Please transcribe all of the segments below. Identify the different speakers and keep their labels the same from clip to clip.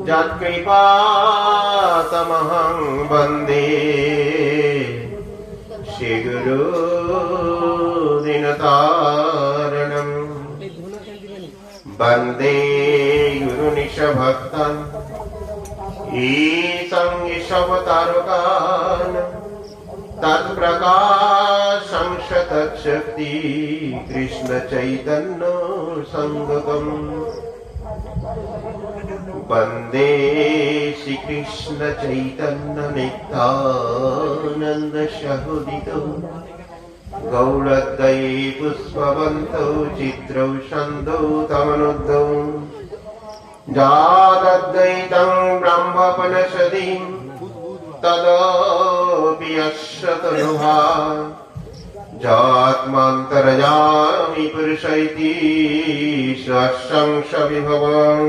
Speaker 1: यत्कृपातमहं वन्दे श्रीगुरु दीनतारणम् वन्दे गुरुनिशभक्तम् ईशं ईशवतारकान् तत्प्रकाशं शतशक्ति कृष्ण चैतन्य संगतम् वन्दे श्री कृष्ण चैतन्य नित्यानंद सहोदितो गौरद्वये पुष्पवन्तौ चित्रौ छन्दौ तमनुद्धौ जातद्वैतं ब्रह्मपनशतीं तदपि यशतनुहा जात्मान्तरयामि पुरुषैति स्वशंसविभवम्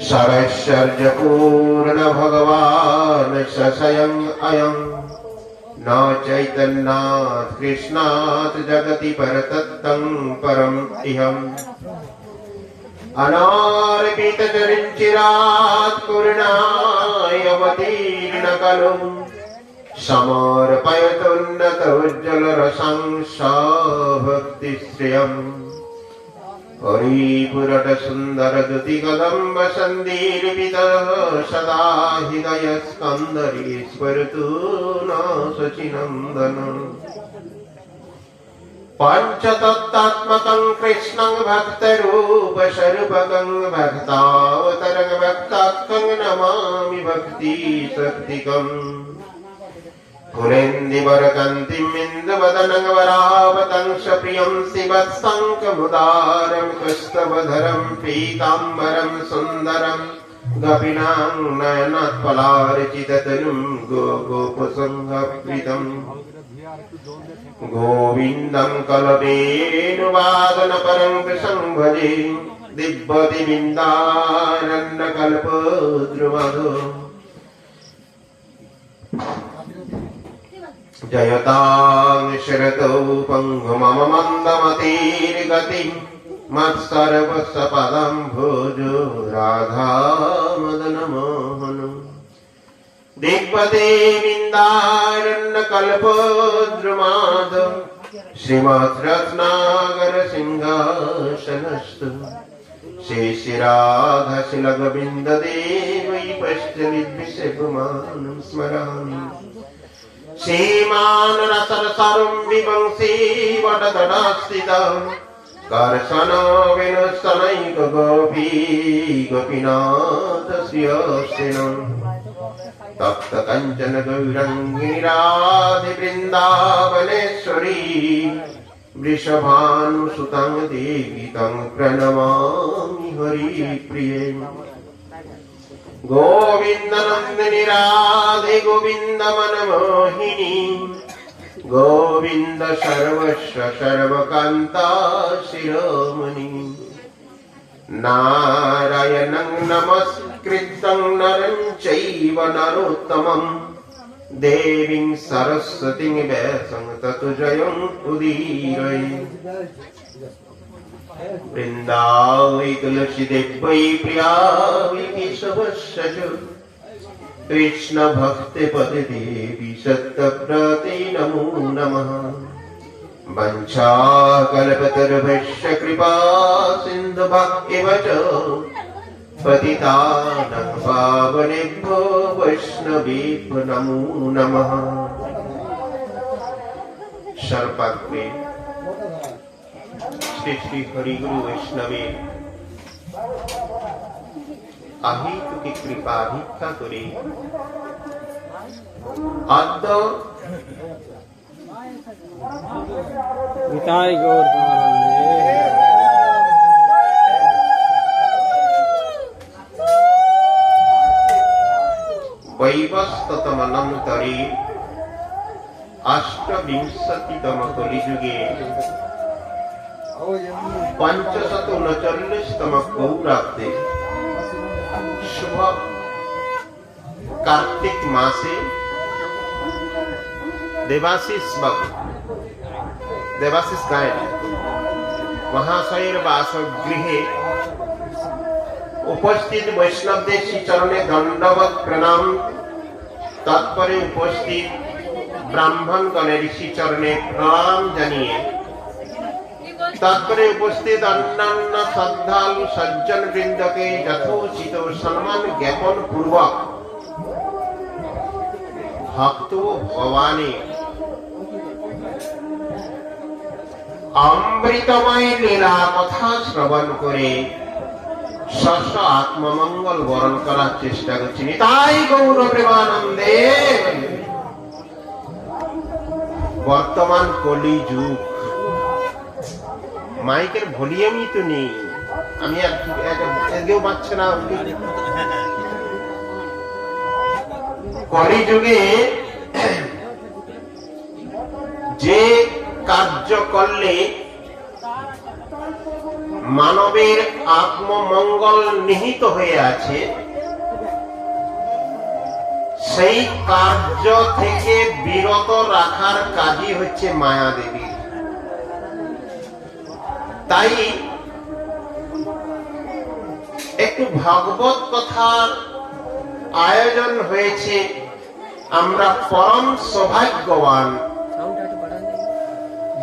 Speaker 1: सरस्वर्जपूर्ण भगवान् स्वयं अयम् न चैतन्यात् कृष्णात् जगति परतत्तं परम् इहम् अनार्पितचरिञ्चिरात् पूर्णायवतीर्ण खलु समर्पयतुन्नतोज्ज्वलरसं भक्तिश्रियम् हरिपुरट सुन्दर ज्योतिकदम्ब सन्दीर्पितः सदा हृदयस्कन्धरीश्वरतु न शचिनन्दनम् पञ्चतत्त्वात्मकं कृष्णं भक्तरूपस्वरूपकं भक्तावतरं भक्ताख्यं नमामि भक्तिशक्तिकम् पुरेन्दिवरकान्तिं इन्दुवदनं वरावतंसप्रियं शिवत्सङ्कमुदारं कस्तवधरं पीताम्बरं सुन्दरं गोपीनां नयनात्फलार्चिततनुं गोकुसंहृतम् गोविन्दं कलवेणुवादनपरं कृशं भजे दिव्यतिविन्दानन्दकल्पद्रुमधु जयतां शरतौ पङ्गुमम मन्दमतिर्गतिं मत्सर्वस्वपदं भोजो राधामदनमोहनम् दिग्पतिविन्दानन्दकल्पद्रुमाद श्रीमद्रत्नागर सिंहासनस्तु शेषराधशिलगविन्ददेवै पश्चिमिद्विषकुमानं स्मरामि श्रीमान् रसरसारं विवंशी वटतटास्थितं कर्षणो विनुस्तनैक गोपी गोपीनाथस्यस्तिनम् तप्त कंचन गौरंगिनी राधे वृंदावनेश्वरी वृषभानुसुतं देवी तं प्रणमामि हरिप्रिये गोविन्दनन्दिनी राधे गोविन्द मनमोहिनी गोविन्द सर्वस्व सर्वकान्ता शिरोमणि नारायणं नमस्कृतं नरं चैव नरोत्तमं देवीं सरस्वतीं व्यासं ततो जयं उदीरये वृन्दावै तुलसीदेवै प्रिया वै केशवस्य च कृष्ण भक्ति पदे देवी सत्यव्रते नमो नमः वंशाकल्पतरुभ्यश्च कृपा सिन्धुभ्येव च पतितानां पावनेभ्यो वैष्णवेभ्यो नमो नमः। सर्वाग्रे श्री श्री हरि गुरु वैष्णवे अहेतु की कृपा भिक्षा करे अद्य
Speaker 2: निताय गौर
Speaker 1: वैवस्वतमनन्तरे अष्टविंशतितम कलियुगे 539तम गौराब्दे शुभ कार्तिक मासे देवाशिष गायन महाशयर बासगृहे উপস্থিত বৈষ্ণবদের শ্রীচরণে দণ্ডবত প্রণাম। তৎপরে উপস্থিত ব্রাহ্মণগণের শ্রীচরণে প্রণাম জানিয়ে তৎপরে উপস্থিত অন্যান্য শ্রদ্ধালু সজ্জন বৃন্দকে যথোচিত সম্মান জ্ঞাপন পূর্বক ভক্ত ভবানী অমৃতময় লীলা কথা শ্রবণ করে স্ব আত্মমঙ্গল বরণ করার চেষ্টা করছেন। তাই গৌর প্রেমানন্দে বর্তমান কলি যুগ, মাইকের ভলিউমই তো নেই, আমি কেউ পাচ্ছে না। কলি যুগে যে কার্য করলে মানবের আত্মমঙ্গল নিহিত হয়ে আছে, সেই কার্য থেকে বিরত রাখার কাজই হচ্ছে মায়া দেবী। তাই একটু ভাগবত কথার আয়োজন হয়েছে। আমরা পরম সৌভাগ্যবান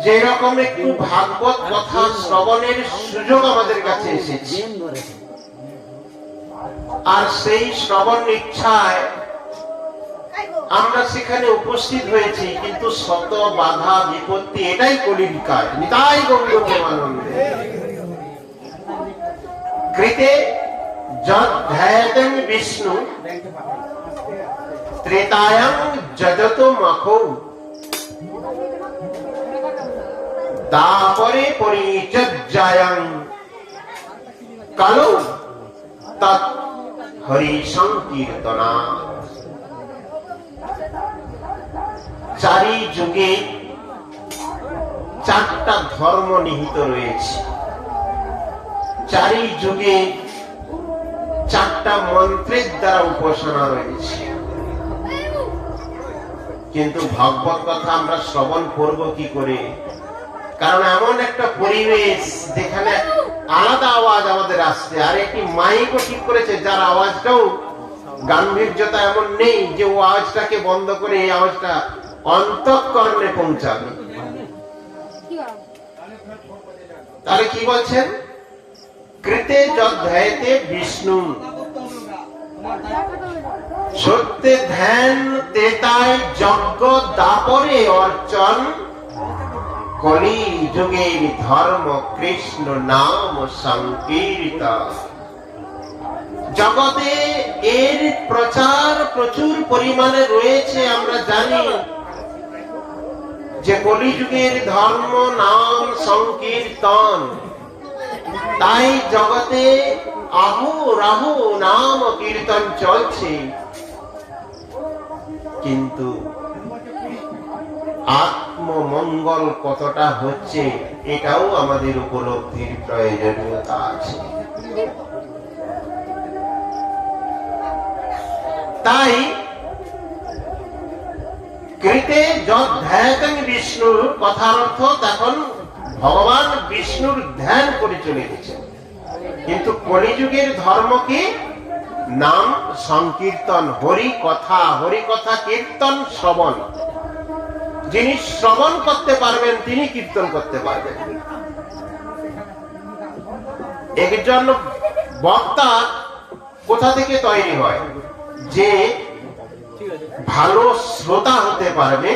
Speaker 1: যেরকম একটু ভাগবত কথা শ্রবণের সুযোগ আমাদের কাছে এসেছে, আর সেই শ্রবণ ইচ্ছায় আমরা সেখানে উপস্থিত হয়েছি, কিন্তু শত বাধা বিপত্তি, এটাই কলির কাজ। নিতাই গৌর প্রেমানন্দে। কৃতে যদ্ধ্যায়তেন বিষ্ণু ত্রেতায়াং যজত মখৌ দাপরে পরিচর্যায়াং কালো তৎ হরি সংকীর্তনা। চারি যুগে চারটা ধর্ম নিহিত রয়েছে, চারি যুগে চারটা মন্ত্রের দ্বারা উপাসনা রয়েছে। কিন্তু ভাগবত কথা আমরা শ্রবণ করব কি করে? কারণ এমন একটা পরিবেশ যেখানে আলাদা আওয়াজ আমাদের আসছে, আর একটি মাইকও ঠিক করেছে যার আওয়াজটাও গাম্ভীর্যতা এমন নেই যে ও আওয়াজটাকে বন্ধ করে এই আওয়াজটা অন্তঃকরণে পৌঁছাবে। তাহলে কি বলছেন? কৃতে যদ্ধ্যায়তে বিষ্ণু, সত্যে ধ্যান তেতায় যজ্ঞ দাপরে অর্চন, কলি যুগের ধর্ম কৃষ্ণ নাম সংকীর্তন। জগতে এর প্রচার প্রচুর পরিমাণে রয়েছে। আমরা জানি যে কলিযুগের ধর্ম নাম সংকীর্তন, তাই জগতে আহোরাহো নাম কীর্তন চলছে। কিন্তু আত্মমঙ্গল কতটা হচ্ছে এটাও আমাদের উপলব্ধির প্রয়োজনীয়তা আছে। তাই কৃতে যদ্ধ্যায়তেন বিষ্ণুর কথার অর্থ তখন ভগবান বিষ্ণুর ধ্যান করে চলে গেছেন। কিন্তু কলিযুগের ধর্ম কি? নাম সংকীর্তন, হরি কথা কীর্তন শ্রবণ। যিনি শ্রবণ করতে পারবেন তিনি কীর্তন করতে পারবেন। একজন বক্তা কোথা থেকে তৈরি হয়? যে ভালো শ্রোতা হতে পারবে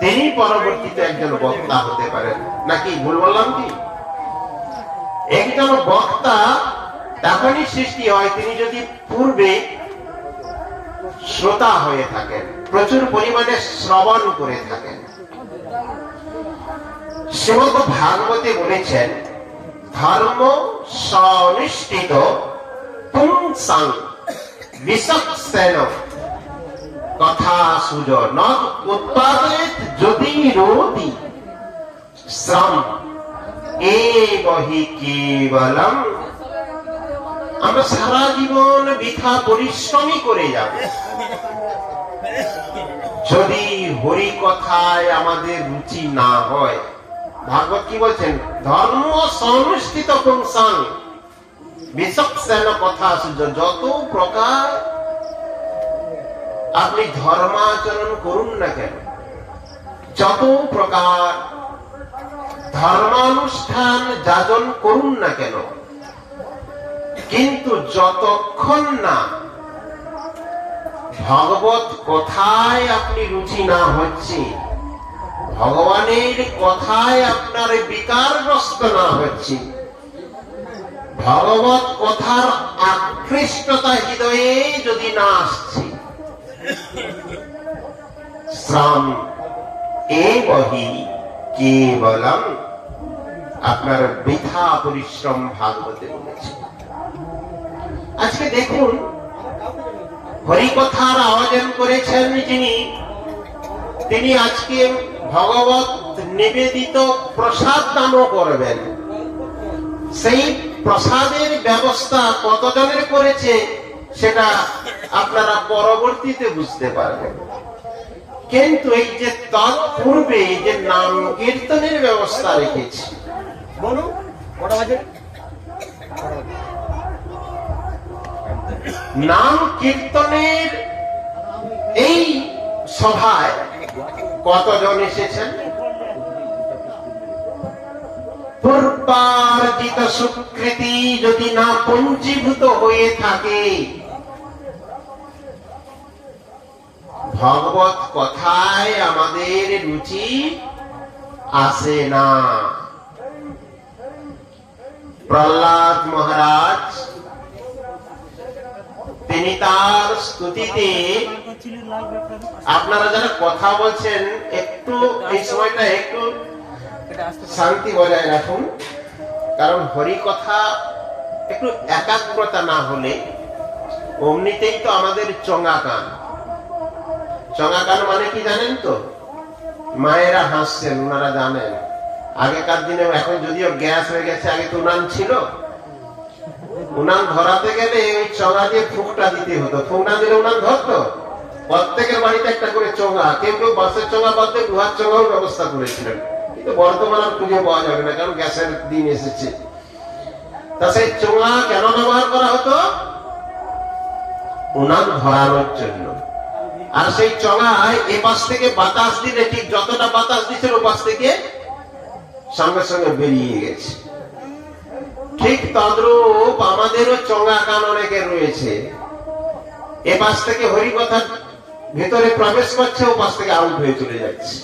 Speaker 1: তিনি পরবর্তীতে একজন বক্তা হতে পারেন। নাকি ভুল বললাম কি? একজন বক্তা তখনই সৃষ্টি হয় তিনি যদি পূর্বে শ্রোতা হয়ে থাকেন, প্রচুর পরিমাণে শ্রবণ করে থাকেন। শ্রীমদ্ ভাগবতে বলেছেন, ধর্ম সনিষ্ঠিত পুংসাং বিচক্ষণ কথা সুজন উৎপাদিত যদি রোধি শ্রম এবহি কেবলম। আমরা সারা জীবন বৃথা পরিশ্রমই করে যাব যদি হরি কথায় আমাদের রুচি না হয়। ভাগবত কি বলছেন? ধর্ম সনুষ্ঠিত পুংসাং বিচক্ষণ কথা আশ্চর্য। যত প্রকার আপনি ধর্মাচরণ করুন না কেন, যত প্রকার ধর্মানুষ্ঠান যাজন করুন না কেন, কিন্তু যতক্ষণ না ভগবত কথায় আপনি রুচি না হচ্ছে, ভগবানের কথায় আপনার বিকারগ্রস্ত না হচ্ছে, ভগবত কথার আকৃষ্টতা হৃদয়ে যদি না আসছে, শ্রম এবহি কেবলম, আপনার বৃথা পরিশ্রম ভাগবতে বলেছে। আজকে দেখুন, হরিকথার আয়োজন করেছেন যিনি, তিনি আজকে ভগবত নিবেদিত প্রসাদ দানও করবেন। সেই প্রসাদের ব্যবস্থা কতজনের করেছে সেটা আপনারা পরবর্তীতে বুঝতে পারবেন। কিন্তু এই যে তৎপূর্বে যে নাম কীর্তনের ব্যবস্থা রেখেছে, নাম কীর্তনের এই সভায় কতজন এসেছেন? পূর্বার্জিত সুকৃতি যদি না পঞ্জীভূত হয়ে থাকে, ভগবত কথায় আমাদের রুচি আসে না। প্রহ্লাদ মহারাজ তিনি তার স্তুতিতে, আপনারা যারা কথা বলছেন একটু এই সময়টা একটু শান্তি বজায় রাখুন, কারণ হরি কথা একটু একাগ্রতা না হলে অমনিতেই তো আমাদের চঙ্গা কান। চঙ্গা কান মানে কি জানেন তো? মায়েরা হাসছেন, ওনারা জানেন। আগেকার দিনে, এখন যদিও গ্যাস হয়ে গেছে, আগে তো উনান ছিল। উনান ধরাতে গেলে ওই চঙ্গা দিয়ে ফুঁকটা দিতে হতো, ফুঁক না দিলে উনান ধরতো। প্রত্যেকের বাড়িতে একটা করে চঙ্গা, কেউ কেউ বাঁশের চঙ্গা বাদ দিয়ে গুহার চঙ্গাও ব্যবস্থা করেছিলেন। কিন্তু বর্তমানে আর খুঁজে পাওয়া যাবে না, কারণ গ্যাসের দিন এসেছে। তা সেই চোঙা কেন ব্যবহার করা হতো? উনান ধরানোর জন্য। আর সেই চোঙায় এ পাশ থেকে বাতাস দিলে ঠিক যতটা বাতাস দিচ্ছে ও পাশ থেকে সঙ্গে সঙ্গে বেরিয়ে গেছে। ঠিক তদ্রূপ আমাদেরও চোঙা কান অনেকে রয়েছে। এ পাশ থেকে হরিকথা ভেতরে প্রবেশ করছে, ও পাশ থেকে আউট হয়ে চলে যাচ্ছে,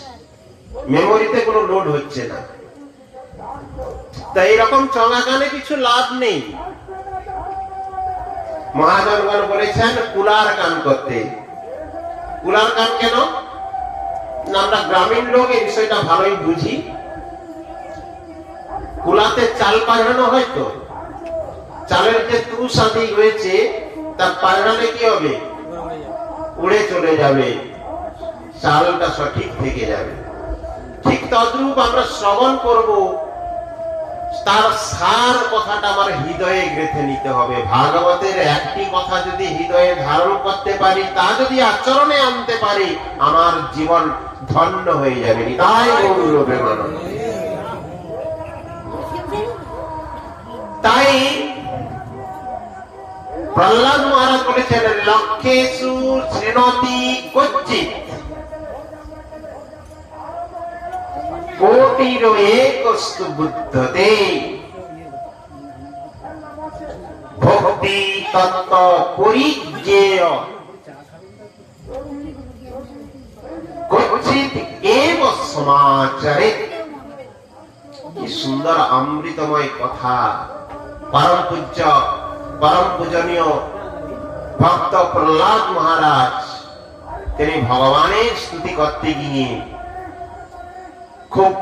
Speaker 1: মেমোরিতে কোনো লোড হচ্ছে না। তাই এরকম চঙ্গা কানে কিছু লাভ নেই। মহাজনগণ বলেছেন কুলার কান করতে। কুলার কান কেন? না, আমরা গ্রামীণ লোক এই বিষয়টা ভালোই বুঝি। কুলাতে চাল পাঠানো হয় তো, চালের যে তুষাদি রয়েছে তার পাঠালে কি হবে? উড়ে চলে যাবে, চালটা সঠিক থেকে যাবে। ঠিক তদ্রূপ আমরা শ্রবণ করব, তার সার কথাটা আমার হৃদয়ে গেঁথে নিতে হবে। ভাগবতের একটি কথা যদি হৃদয়ে ধারণ করতে পারি, তা যদি আচরণে আনতে পারি, আমার জীবন ধন্য হয়ে যাবে। তাই তাই প্রহ্লাদ মহারাজ বলেছেন, লক্ষ্যেষু শৃণোতি কচ্চিৎ কোটির একস্তু বুদ্ধতে ভক্তি তত্ত্ব পরিজ্ঞেয় কচ্চিৎ এব সমাচরে। কি সুন্দর অমৃতময় কথা! পরম পূজ্য পরম পূজনীয় ভক্ত প্রহ্লাদ মহারাজ তিনি ভগবানের স্তুতি করতে গিয়ে খুব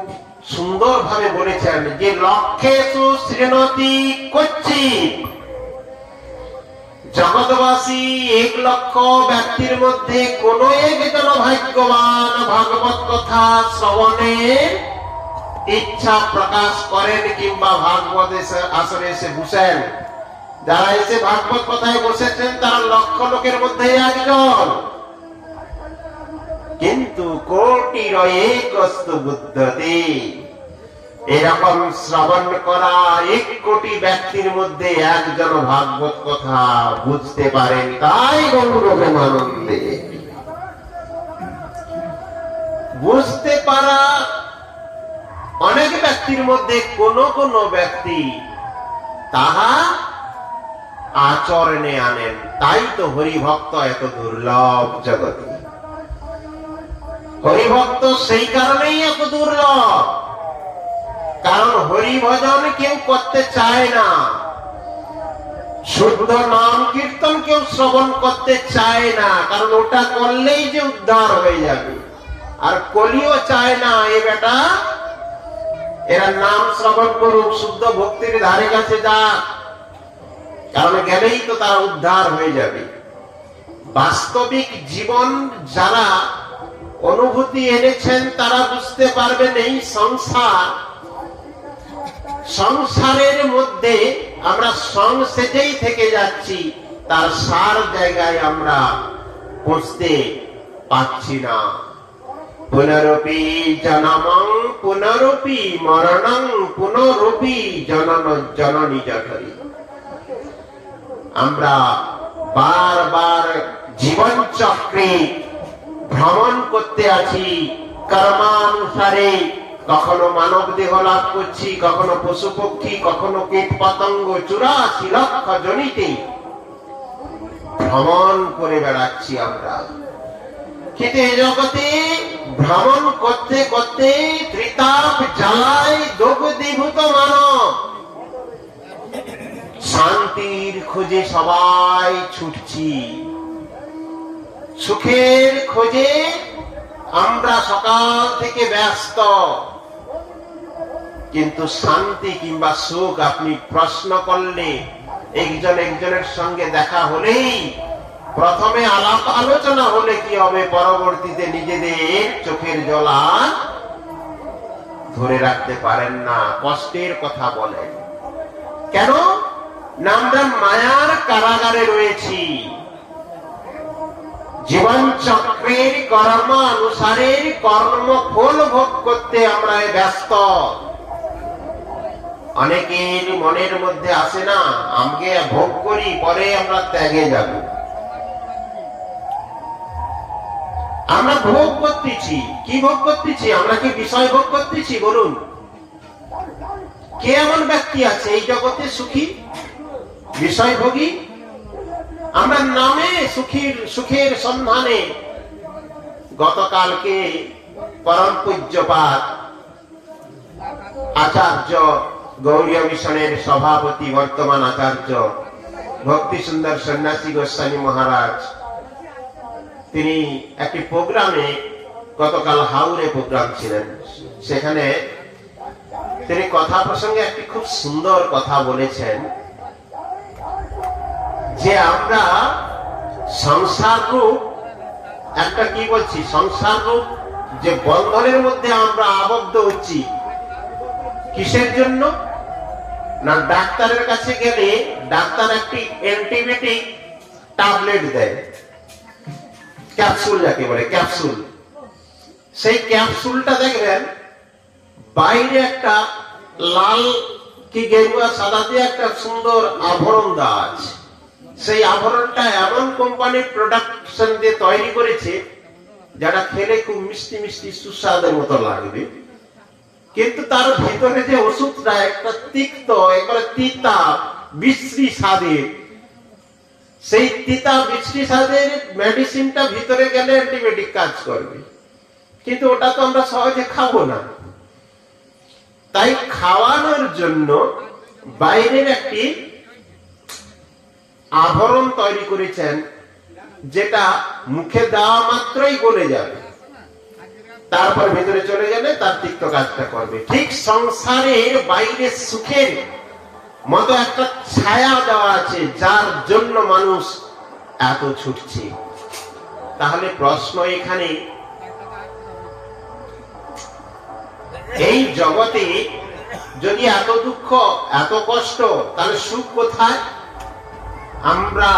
Speaker 1: সুন্দর ভাবে বলেছেন যে লক্ষ্যেষু শৃণোতি কচ্চিৎ। জগৎবাসী 1 লক্ষ ব্যক্তির মধ্যে কোন একজন ভাগ্যবান ভাগবত কথা শ্রবণের ইচ্ছা প্রকাশ করেন কিংবা ভাগবত আসলে এসে বসেন। যারা এসে ভাগবত কথায় বসেছেন তারা লক্ষ লোকের মধ্যে একজন। কিন্তু কোটির একস্তু বুদ্ধতে, এরকম শ্রবণ করা 1 কোটি ব্যক্তির মধ্যে একজন ভাগবত কথা বুঝতে পারেন, তাই গৌরবানন্দে। বুঝতে পারা অনেক ব্যক্তির মধ্যে কোন কোন ব্যক্তি তাহা আচরণে আনেন, তাই তো হরিভক্ত এত দুর্লভ জগতে। হরিভক্ত সেই কারণেই এত দুর্লভ, কারণ হরিভজন কেউ করতে চায় না, শুদ্ধ নাম কীর্তন কেউ শ্রবণ করতে চায় না, কারণ ওটা করলেই যে উদ্ধার হয়ে যাবে। আর কলিও চায় না এ বেটা এরা নাম শ্রবণ করুক, শুদ্ধ ভক্তির ধারে কাছে যাক, কারণ গেলেই তো তারা উদ্ধার হয়ে যাবে। বাস্তবিক জীবন যারা অনুভূতি এনেছেন তারা বুঝতে পারবেন এই সংসারের মধ্যে আমরা সংসেজেই থেকে যাচ্ছি, তার সার জায়গায় আমরা পৌঁছতে পারছি না। পুনরপি জনমং পুনরপি মরণং পুনরপি জননী জঠরি। আমরা বারবার জীবন চক্রে ভ্রমণ করতে আছি কর্মানুসারে, কখনো মানব দেহ লাভ করছি, কখনো পশু পক্ষী, কখনো কীট পতঙ্গ, 84 লক্ষ জনিতে ভ্রমণ করে বেড়াচ্ছি আমরা। কিন্তু এই জগতে ভ্রমণ করতে করতে ত্রিতাপ জ্বালায় দগ্ধীভূত মানব। শান্তির খোঁজে সবাই ছুটছি, সুখের খোঁজে আমরা সকাল থেকে ব্যস্ত, কিন্তু শান্তি কিংবা সুখ আপনি প্রশ্ন করলে একজন একজনের সঙ্গে দেখা হলেই প্রথমে আলাপ আলোচনা হলে কি হবে, পরবর্তীতে নিজেদের চোখের জল আর ধরে রাখতে পারেন না, কষ্টের কথা বলেন। কেন না আমরা মায়ার কারাগারে রয়েছি, জীবন চক্রের কর্ম অনুসারে কর্ম ফল ভোগ করতে আমরা ব্যস্ত। অনেকের মনের মধ্যে আসে না আমাকে ভোগ করি পরে আমরা ত্যাগে যাব। আমরা ভোগ করতেছি, কি ভোগ করতেছি? আমরা কি বিষয় ভোগ করতেছি? বলুন, কে এমন ব্যক্তি আছে এই জগতে সুখী বিষয় ভোগী? আমরা নামে সুখের সন্ধানে। গতকালকে পরম পূজ্যপাদ আচার্য গৌড়ীয় মিশনের সভাপতি বর্তমান আচার্য ভক্তি সুন্দর সন্ন্যাসী গোস্বামী মহারাজ, তিনি একটি প্রোগ্রামে, গতকাল হাওড়ে প্রোগ্রাম ছিলেন, সেখানে তিনি কথা প্রসঙ্গে একটি খুব সুন্দর কথা বলেছেন যে আমরা সংসার রূপ একটা কি বলছি, সংসার রূপ যে বন্ধনের মধ্যে আমরা আবদ্ধ হচ্ছি, কিসের জন্য না ডাক্তারের কাছে গেলে ডাক্তার একটি অ্যান্টিবায়োটিক ট্যাবলেট দেয়, ক্যাপসুল যাকে বলে ক্যাপসুল। সেই ক্যাপসুলটা দেখবেন বাইরে একটা লাল কি গেরুয়া সাদা দিয়ে একটা সুন্দর আভরণ দেওয়া আছে। সেই আভরণটা এমন কোম্পানির প্রোডাকশন দিয়ে তৈরি করেছে যেটা খেলে খুব মিষ্টি মিষ্টি সুস্বাদের মতো লাগবে, কিন্তু তার ভিতরে যে ওষুধটা একটা তিক্ত, একবারে তিতা বিশ্রী স্বাদের। সেই তিতা বিশ্রী স্বাদের মেডিসিনটা ভিতরে গেলে অ্যান্টিবায়োটিক কাজ করবে, কিন্তু ওটা তো আমরা সহজে খাবো না। তাই খাওয়ানোর জন্য বাইরের একটি আভরণ তৈরি করেছেন, যেটা মুখে দেওয়া মাত্রই গলে যাবে, তারপর ভেতরে চলে গেলে তার তিক্ত কাজটা করবে। ঠিক সংসারের বাইরে সুখের মতো একটা ছায়া দেওয়া আছে, যার জন্য মানুষ এত ছুটছে। তাহলে প্রশ্ন এখানে, এই জগতে যদি এত দুঃখ এত কষ্ট, তাহলে সুখ কোথায়? আমরা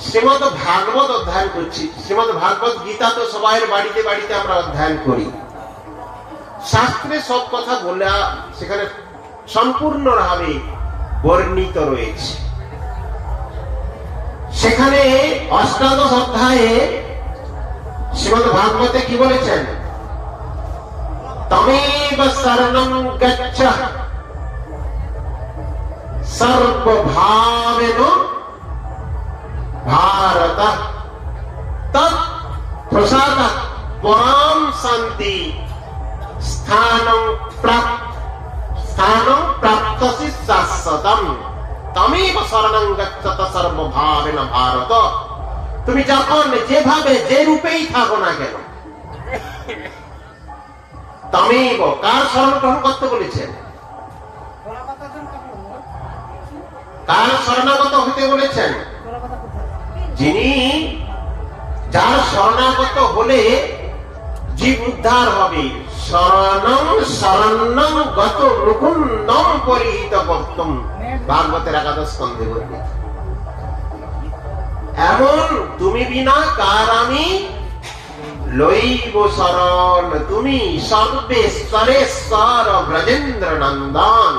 Speaker 1: শ্রীমদ ভাগবত অধ্যয়ন করছি, শ্রীমদ ভাগবত গীতা তো সবাই বাড়িতে বাড়িতে আমরা অধ্যয়ন করি। শাস্ত্রে সব কথা বলে সেখানে সম্পূর্ণভাবে বর্ণিত রয়েছে। সেখানে অষ্টাদশ অধ্যায়ে শ্রীমদ্ ভাগবতে কি বলেছেন? তমেব শরণং গচ্ছ সর্বভাবেন ভারত তৎ প্রসাদাৎ পরাম শান্তি স্থানং প্রাপ্তসি শাশ্বতম। তমেব শরণং গচ্ছত সর্বভাবেন ভারত। তুমি যখন যেভাবে যে রূপেই থাকো না কেন, তমেব কার শরণ গ্রহণ করতে বলেছেন? কার শরণাগত হতে বলেছেন? যিনি, যার শরণাগত হলে জীব উদ্ধার হবে। শরণং শরণ্যং গত মুকুন্দং পরিহিত কর্তুম, ভাগবতের একাদশ স্কন্ধে বর্ণিত। এমন তুমি বিনা কার আমি লইব শরণ, তুমি সর্বেশ্বরেশ্বর ব্রজেন্দ্র নন্দন।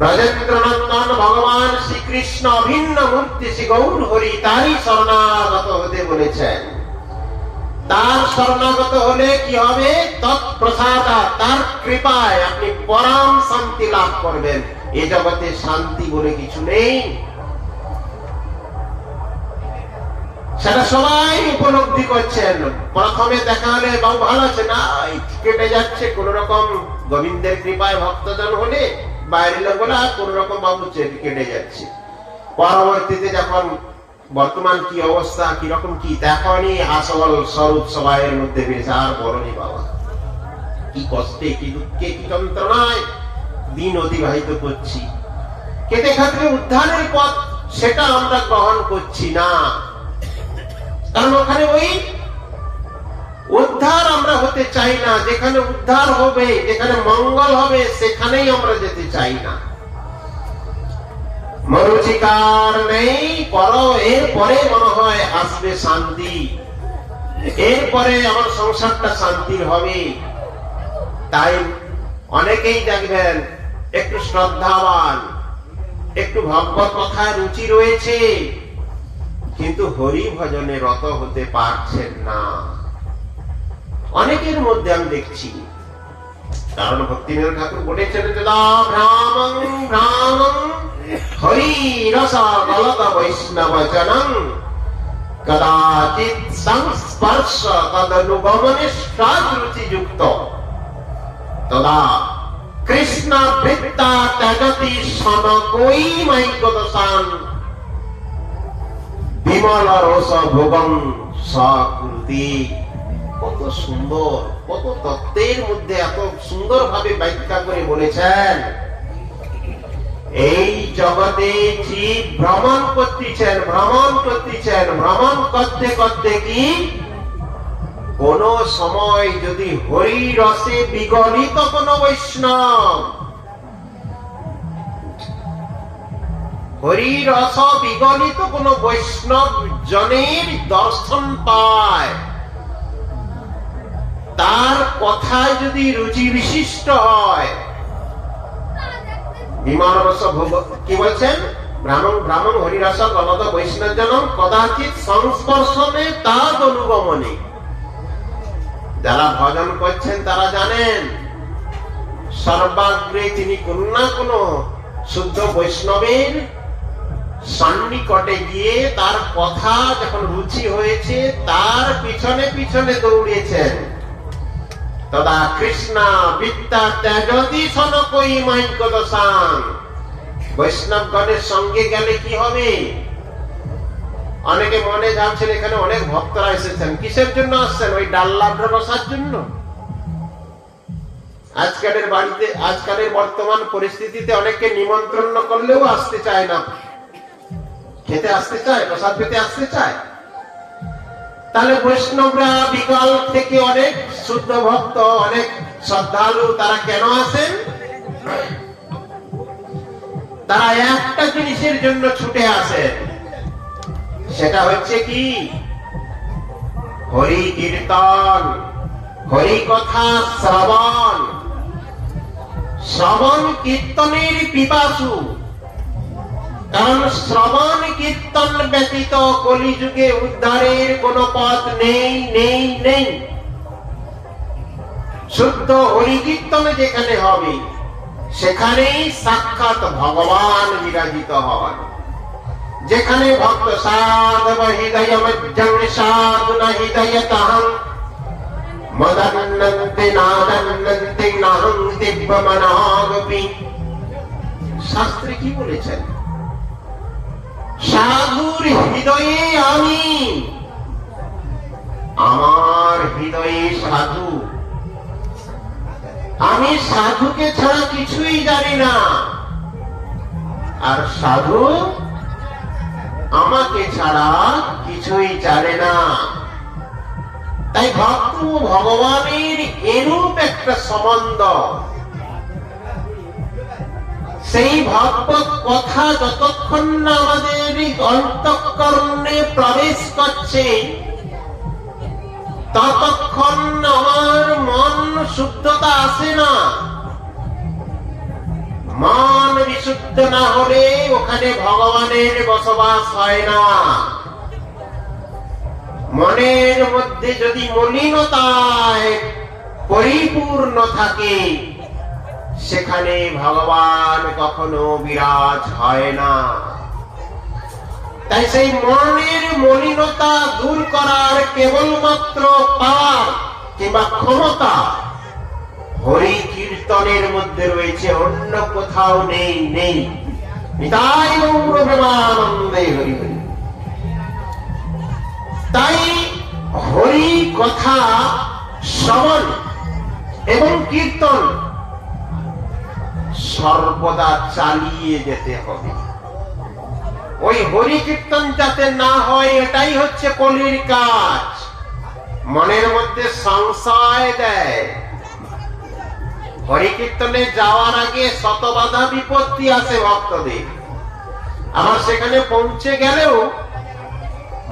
Speaker 1: ব্রজেন্দ্র নন্দন ভগবান শ্রীকৃষ্ণ অভিন্ন মূর্তি শ্রী গৌর হরি, তারই শরণাগত হতে বলেছেন। তার শরণাগত হলে কি হবে? তৎপ্রসাদা, তার কৃপায় আপনি পরম শান্তি লাভ করবেন। এ জগতে শান্তি বলে কিছু নেই, সেটা সবাই উপলব্ধি করছেন। প্রথমে দেখা হলে বাবু ভালো আছে না, কেটে যাচ্ছে কোন রকম, গোবিন্দের কৃপায় ভক্তজন হলে বাইরের লোক বলে কোন রকম বাবু কেটে যাচ্ছে। পরবর্তীতে যখন বর্তমান কি অবস্থা, কিরকম কি, তখনই আসল স্বরূপ সবাই মধ্যে বেশি আর বলনি বাবা, কি কষ্টে, কি দুঃখে, কি যন্ত্রণায় দিন অতিবাহিত করছি। কেটে খাতে উদ্ধারের পথ সেটা আমরা গ্রহণ করছি না, কারণ ওখানে ওই উদ্ধার আমরা হতে চাই না। যেখানে উদ্ধার হবে, যেখানে মঙ্গল হবে, সেখানেই আমরা যেতে চাই না। মরুচিকার নেই পর, এরপরে মনে হয় আসবে শান্তি, এরপরে আমার সংসারটা শান্তির হবে। তাই অনেকেই দেখবেন একটু শ্রদ্ধাবান, একটু ভগবত কথায় রুচি রয়েছে, কিন্তু হরি ভজনে রত হতে পারছেন না। অনেকের মধ্যে আমি দেখছি, কারণ ভক্তিবিনোদ ঠাকুর বলেছেন ভ্রামং ভ্রামং হরি রস গলত বৈষ্ণব জনং কদাচিৎ সংস্পর্শ তদনুগমনিষ্ঠারুচি যুক্ত তদা কৃষ্ণ বৃত্তা ত্যাগতি সনকই মাইকদশান বিমল রস ভোগং সকৃতি। কত সুন্দর, কত তত্ত্বের মধ্যে এত সুন্দর ভাবে ব্যাখ্যা করে বলেছেন। এই জগতে জীব ভ্রমণ করতেছেন, ভ্রমণ করতেছেন, ভ্রমণ করতে করতে কি কোন সময় যদি হরি রসে বিগলিত কোন বৈষ্ণব, হরি রস বিগলিত কোন বৈষ্ণব জনের দর্শন পায়, তার কথায় যদি রুচি বিশিষ্ট হয়, বিমান রস কি বলছেন? ব্রাহ্মণ ব্রাহ্মণ হরিরস গলদ বৈষ্ণব জনম কদাচিৎ সংস্পর্শনে তাদ অনুগমনে। যারা ভজন করছেন তারা জানেন সর্বাগ্রে তিনি কোন না কোন শুদ্ধ বৈষ্ণবের সন্নিকটে গিয়ে তার কথা যখন রুচি হয়েছে, তার পিছনে পিছনে দৌড়িয়েছেন। তদা কৃষ্ণা বিদ্যা ত্যাগতি সনকই মাইকদশান। বৈষ্ণবগণের সঙ্গে গেলে কি হবে? অনেকে মনে ভাবছেন এখানে অনেক ভক্তরা এসেছেন, কিসের জন্য আসছেন? ওই ডাল লাভটা বসার জন্য? আজকালের বাড়িতে, আজকালের বর্তমান পরিস্থিতিতে অনেকে নিমন্ত্রণ করলেও আসতে চায় না, খেতে আসতে চায়, প্রসাদ পেতে আসতে চায়। তাহলে বৈষ্ণবরা বিকাল থেকে অনেক শুদ্ধ ভক্ত, অনেক শ্রদ্ধালু, তারা কেন আসেন? তারা একটা জিনিসের জন্য ছুটে আসেন, সেটা হচ্ছে কি? হরি কীর্তন, হরি কথা শ্রবণ, শ্রবণ কীর্তনের পিপাসু। কারণ শ্রবণ কীর্তন ব্যতীত কলিযুগে উদ্ধারের কোনো পথ নেই নেই নেই। শুদ্ধ হরি কীর্তন যেখানে হবে সেখানেই সাক্ষাৎ ভগবান বিরাজিত হন। যেখানে ভক্ত সাধব হৃদয় মজ্জং সাধুনা হৃদয়তহং মদন্নন্তে নাদন্নন্তে নাহং দিব্যমনাগপি। শাস্ত্রে কি বলেছেন? সাধুর হৃদয়ে আমি, আমার হৃদয়ে সাধু। আমি সাধুকে ছাড়া কিছুই জানি না, আর সাধু আমাকে ছাড়া কিছুই জানে না। তাই ভক্ত ভগবানের এরূপ একটা সম্বন্ধ। সেই ভাগবত কথা যতক্ষণ না আমাদের অন্তঃকরণে প্রবেশ করছে ততক্ষণ আমার মন শুদ্ধতা আসে না। মন বিশুদ্ধ না হলে ওখানে ভগবানের বসবাস হয় না। মনের মধ্যে যদি মলিনতায় পরিপূর্ণ থাকে সেখানে ভগবান কখনো বিরাজ হয় না। তাই সেই মনের মলিনতা দূর করার কেবলমাত্র পাওয়ার কিংবা ক্ষমতা হরি কীর্তনের মধ্যে রয়েছে, অন্য কোথাও নেই নেই। নিতাই গৌর প্রেমানন্দে হরি হরি। তাই হরি কথা শ্রবণ এবং কীর্তন সর্বদা চালিয়ে যেতে হবে। ওই হরি কীর্তন যাতে না হয় এটাই হচ্ছে কলির কাজ। মনের মধ্যে সংশয় দেয়। হরি কীর্তনে যাওয়ার আগে শত বাধা বিপত্তি আসে ভক্তদের। আবার সেখানে পৌঁছে গেলেও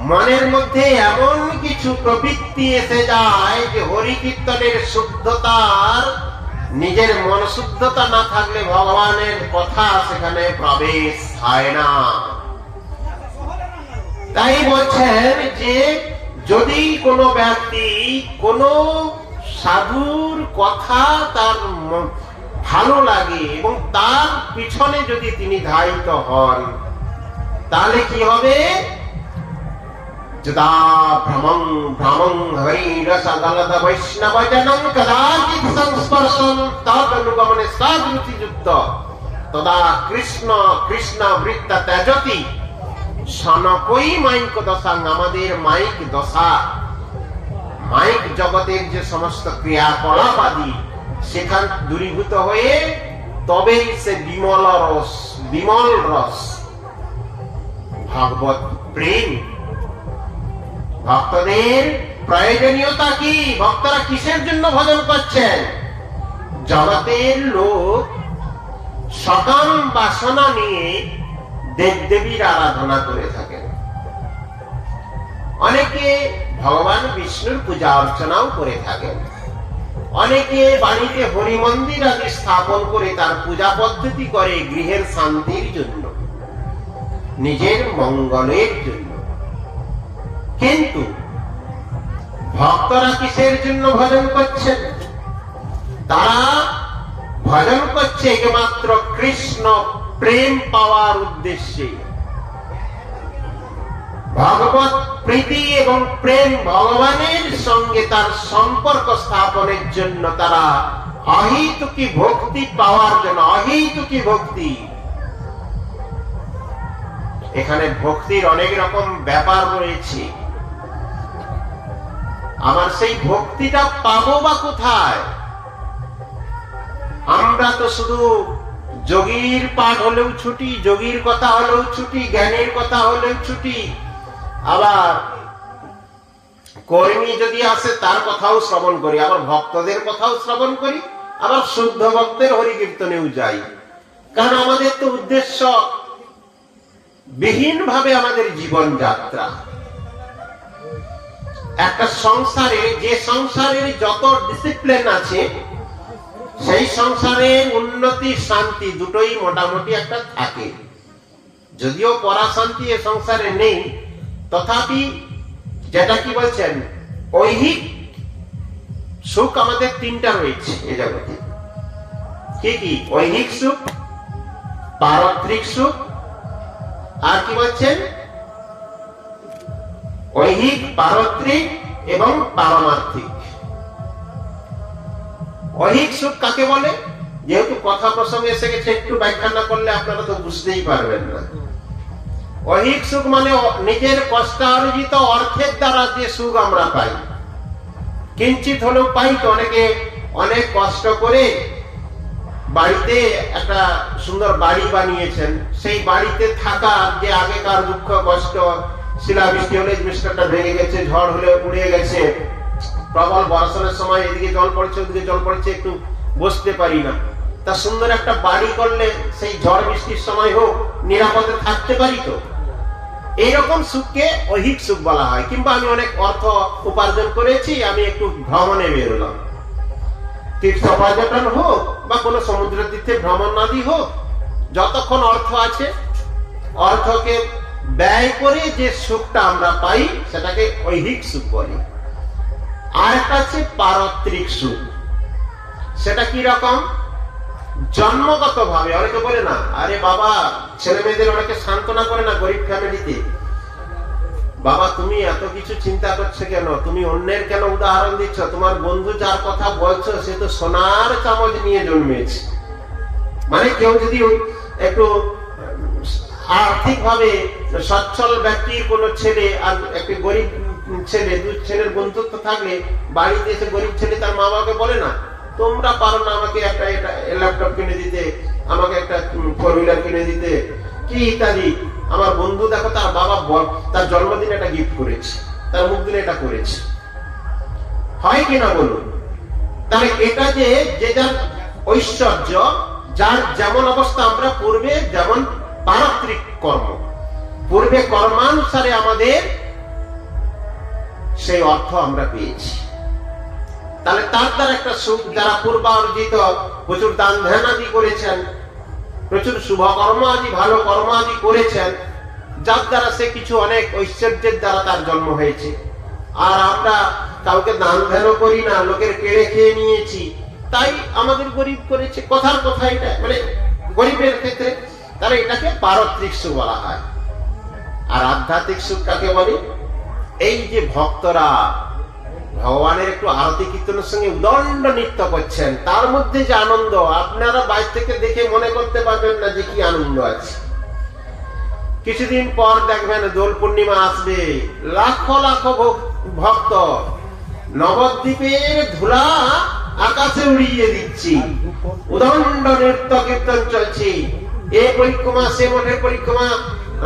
Speaker 1: মনের মধ্যে এমন কিছু প্রবৃত্তি এসে যায় যে হরি কীর্তনের শুদ্ধতার, নিজের মন শুদ্ধতা না থাকলে ভগবানের কথা সেখানে প্রবেশ হয় না। তাই বলছেন যে যদি কোনো ব্যক্তি কোনো সাধুর কথা তার ভালো লাগে এবং তার পিছনে যদি তিনি ধাবিত হন তাহলে কি হবে? যদা ভ্রমং ভ্রমং হরিরসগলদ বৈষ্ণবজনং কদাচিৎ সংস্পর্শং তদনুগমনে সদরুচিযুক্ত তদা কৃষ্ণ কৃষ্ণ বৃত্ত ত্যজতি সনকই মাইক দশা। আমাদের মাইক দশা, মাইক জগতের যে সমস্ত ক্রিয়াকলাপ আদি সেখান দূরীভূত হয়ে তবেই সে বিমল রস, বিমল রস ভাগবত প্রেম। ভক্তদের প্রয়োজনীয়তা কি? ভক্তরা কিসের জন্য ভজন করছেন? জগতের লোক সকাম বাসনা নিয়ে দেবদেবীর আরাধনা করে থাকেন। অনেকে ভগবান বিষ্ণুর পূজা অর্চনাও করে থাকেন। অনেকে বাড়িতে হরি মন্দির আদি স্থাপন করে তার পূজা পদ্ধতি করে গৃহের শান্তির জন্য, নিজের মঙ্গলের জন্য। কিন্তু ভক্তরা কিসের জন্য ভজন করছেন? তারা ভজন করছে একমাত্র কৃষ্ণ প্রেম পাওয়ার উদ্দেশ্যে। ভগবত প্রীতি এবং প্রেম, ভগবানের সঙ্গে তার সম্পর্ক স্থাপনের জন্য তারা অহেতুকী ভক্তি পাওয়ার জন্য, অহেতুকী ভক্তি। এখানে ভক্তির অনেক রকম ব্যাপার রয়েছে। আমার সেই ভক্তিটা পাবো বা কোথায়? আমরা তো শুধু যোগীর পাঠ হলেও ছুটি, যোগীর কথা হলেও ছুটি, জ্ঞানের কথা হলেও ছুটি, আবার কর্মী যদি আসে তার কথাও শ্রবণ করি, আবার ভক্তদের কথাও শ্রবণ করি, আবার শুদ্ধ ভক্তের হরি কীর্তনেও যাই। কারণ আমাদের তো উদ্দেশ্য বিহীন ভাবে আমাদের জীবন যাত্রা। একটা সংসারে, যে সংসারের যত ডিসিপ্লিন আছে, সেই সংসারের উন্নতি শান্তি দুটোই মোটামুটি একটা থাকে। যদিও পরা শান্তি এ সংসারে নেই, তথাপি যেটা কি বলছেন, ঐহিক সুখ আমাদের তিনটা রয়েছে এ জগতে। কি কি? ঐহিক সুখ, পারত্রিক সুখ, আর কি বলছেন, ঐহিক, পারত্রিক এবং পারমার্থিক। ঐহিক সুখ কাকে বলে? যেহেতু কথা প্রসঙ্গে এসে গেছে, একটু ব্যাখ্যা না করলে আপনারা তো বুঝতেই পারবেন না। ঐহিক সুখ মানে নিজের কষ্টার্জিত অর্থের দ্বারা যে সুখ আমরা পাই, কিঞ্চিত হলেও পাই তো। অনেকে অনেক কষ্ট করে বাড়িতে একটা সুন্দর বাড়ি বানিয়েছেন, সেই বাড়িতে থাকা যে আগেকার দুঃখ কষ্ট, শিলাবৃষ্টি হলে মিস্টারটা ভেঙে গেছে, ঝড় হলে উড়ে গেছে, প্রবল বর্ষণের সময় এদিকে জল পড়ছে ওদিকে জল পড়ছে, একটু বসতে পারি না। তা সুন্দর একটা বাড়ি করলে সেই ঝড় বৃষ্টির সময় হোক নিরাপদে থাকতে পারি তো। এইরকম সুখকে ঐহিক সুখ বলা হয়। কিংবা আমি অনেক অর্থ উপার্জন করেছি, আমি একটু ভ্রমণে বেরোলাম, তীর্থ পর্যটন হোক বা কোনো সমুদ্র তীর্থে ভ্রমণ আদি হোক, যতক্ষণ অর্থ আছে, অর্থকে ব্যয় করে যে সুখটা আমরা পাই সেটাকে ঐহিক সুখ বলি। আর একটা আছে পারত্রিক সুখ। সেটা কি রকম? জন্মগত ভাবে অনেকে বলে না, আরে বাবা, ছেলে মেয়েদের অনেকে সান্ত্বনা করে না গরিব ফ্যামিলিতে, বাবা তুমি এত কিছু চিন্তা করছো কেন, তুমি অন্যের কেন উদাহরণ দিচ্ছ, তোমার বন্ধু যার কথা বলছো সে তো সোনার চামচ নিয়ে জন্মেছে। মানে কেউ যদি একটু আর্থিক ভাবে সচ্ছল ব্যক্তির কোন ছেলে আর একটি গরিব ছেলে, দুই ছেলের বন্ধুত্ব থাকলে বাড়িতে এসে গরিব ছেলে তার মা বাবাকে বলে না, তোমরা পারো না আমাকে একটা ল্যাপটপ কিনে দিতে, আমাকে একটা 4 হুইলার কিনে দিতে, কি ইত্যাদি। আমার বন্ধু দেখো তার বাবা তার জন্মদিনে একটা গিফট করেছে, তার মুখ দিনে এটা করেছে, হয় কিনা বলুন? তাহলে এটা যে যার ঐশ্বর্য, যার যেমন অবস্থা, আমরা পূর্বে যেমন পারত্রিক কর্ম, পূর্বে কর্মানুসারে আমাদের সেই অর্থ আমরা পেয়েছি, তাহলে তার দ্বারা একটা সুখ। যারা পূর্বার্জিত প্রচুর দান ধ্যান আদি করেছেন, প্রচুর শুভ কর্ম আদি ভালো কর্ম আদি করেছেন, যার দ্বারা সে কিছু অনেক ঐশ্বর্যের দ্বারা তার জন্ম হয়েছে। আর আমরা কাউকে দান ধ্যানও করি না, লোকের কেড়ে খেয়ে নিয়েছি, তাই আমাদের গরিব করেছে। কথার কথা এটা, মানে গরিবের ক্ষেত্রে। তাহলে এটাকে পারত্রিক সুখ বলা হয়। আর আধ্যাত্মিক সুখ কাকে বলে? এই যে ভক্তরা ভগবানের একটু আরতি কীর্তনের সঙ্গে উদণ্ড নৃত্য করছেন, তার মধ্যে যে আনন্দ, আপনারা বাইরে থেকে দেখে মনে করতে পারবেন না যে কি আনন্দ আছে। কিছুদিন পর দেখবেন দোল পূর্ণিমা আসবে, লাখো লাখো ভক্ত নবদ্বীপের ধুলা আকাশে উড়িয়ে দিচ্ছি, উদণ্ড নৃত্য কীর্তন চলছে, এ পরিক্রমা সে মঠের পরিক্রমা,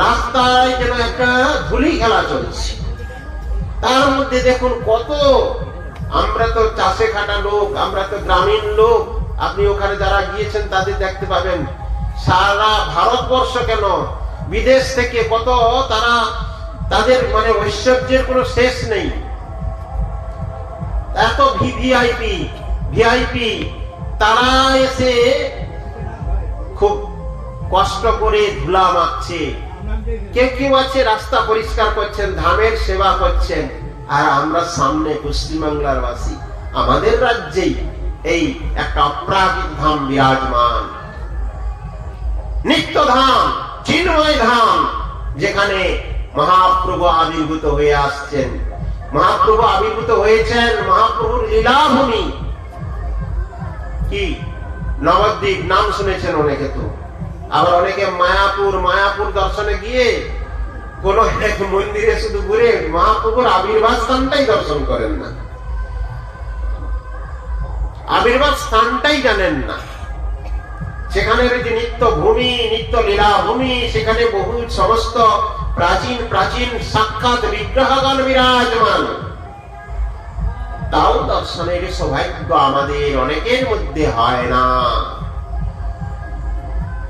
Speaker 1: রাস্তায় যেন একটা ধুলি খেলা চলছে। তার মধ্যে দেখুন কত, আমরা তো চাষে খাটা লোক, আমরা তো গ্রামীণ লোক, আপনি ওখানে যারা গিয়েছেন তাদের দেখতে পাবেন, সারা ভারতবর্ষ কেন বিদেশ থেকে কত তারা, তাদের মানে ঐশ্বর্যের কোনো শেষ নেই, এত ভিআইপি তারা এসে খুব কষ্ট করে ধুলা মাখছে। কেউ কেউ আছে রাস্তা পরিষ্কার করছেন, ধামের সেবা করছেন। আর আমরা সামনে পশ্চিমবাংলার বাসী, আমাদের রাজ্যেই এই একটা অপ্রাকৃত ধাম বিরাজমান, নিত্য ধাম, চিন্ময় ধাম, যেখানে মহাপ্রভু আবির্ভূত হয়ে আসছেন। মহাপ্রভু আবির্ভূত হয়েছেন, মহাপ্রভুর লীলাভূমি কি নবদ্বীপ, নাম শুনেছেন অনেকে। তো আবার অনেকে মায়াপুর দর্শনে গিয়ে কোন এক মন্দিরে শুধু ঘুরে মহাপ্রভুর আবির্ভাব স্থানটাই দর্শন করেন না, আবির্ভাব স্থানটাই জানেন না। সেখানে যে নিত্য ভূমি, নিত্য লীলা ভূমি, সেখানে বহু সমস্ত প্রাচীন সাক্ষাৎ বিগ্রহগণ বিরাজমান, তাও দর্শনের সৌভাগ্য আমাদের অনেকের মধ্যে হয় না।